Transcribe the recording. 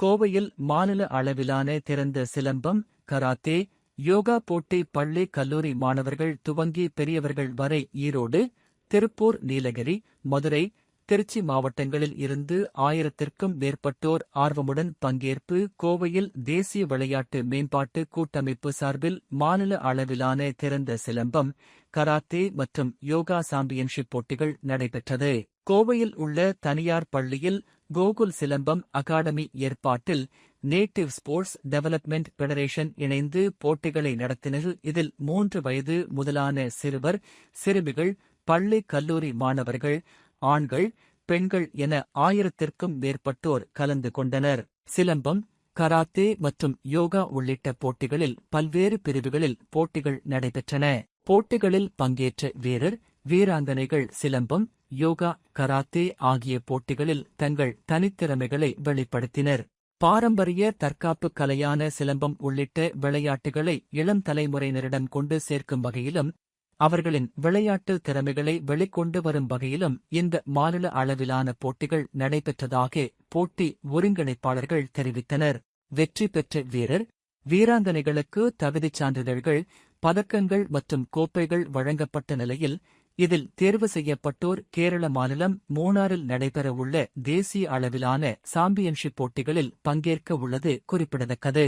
கோவையில் மாநில அளவிலான திறந்த சிலம்பம், கராத்தே, யோகா போட்டி பள்ளி கல்லூரி மாணவர்கள் துவங்கி பெரியவர்கள் வரை ஈரோடு, திருப்பூர், நீலகிரி, மதுரை, திருச்சி மாவட்டங்களில் இருந்து 1000த்திற்கும் மேற்பட்டோர் ஆர்வமுடன் பங்கேற்பு. கோவையில் தேசிய விளையாட்டு மேம்பாட்டு கூட்டமைப்பு சார்பில் மாநில அளவிலான திறந்த சிலம்பம், கராத்தே மற்றும் யோகா சாம்பியன்ஷிப் போட்டிகள் நடைபெற்றது. கோவையில் உள்ள தனியார் பள்ளியில் கோகுல் சிலம்பம் அகாடமி ஏற்பாட்டில் நேட்டிவ் ஸ்போர்ட்ஸ் டெவலப்மெண்ட் பெடரேஷன் இணைந்து போட்டிகளை நடத்தினர். இதில் 3 வயது முதலான சிறுவர், சிறுமிகள், பள்ளி கல்லூரி மாணவர்கள், ஆண்கள், பெண்கள் என 1000த்திற்கும் மேற்பட்டோர் கலந்து கொண்டனர். சிலம்பம், கராத்தே மற்றும் யோகா உள்ளிட்ட போட்டிகளில் பல்வேறு பிரிவுகளில் போட்டிகள் நடைபெற்றன. போட்டிகளில் பங்கேற்ற வீரர், வீராங்கனைகள் சிலம்பம், யோகா, கராத்தே ஆகிய போட்டிகளில் தங்கள் தனித்திறமைகளை வெளிப்படுத்தினர். பாரம்பரிய தற்காப்பு கலையான சிலம்பம் உள்ளிட்ட விளையாட்டுகளை இளம் தலைமுறையினரிடம் கொண்டு சேர்க்கும் வகையிலும் அவர்களின் விளையாட்டு திறமைகளை வெளிக்கொண்டு வரும் வகையிலும் இந்த மாநில அளவிலான போட்டிகள் நடைபெற்றதாக போட்டி ஒருங்கிணைப்பாளர்கள் தெரிவித்தனர். வெற்றி பெற்ற வீரர், வீராங்கனைகளுக்கு தகுதிச் சான்றிதழ்கள், பதக்கங்கள் மற்றும் கோப்பைகள் வழங்கப்பட்ட நிலையில் இதில் தேர்வு செய்யப்பட்டோர் கேரள மாநிலம் மூணாறில் நடைபெறவுள்ள தேசிய அளவிலான சாம்பியன்ஷிப் போட்டிகளில் பங்கேற்க உள்ளது குறிப்பிடத்தக்கது.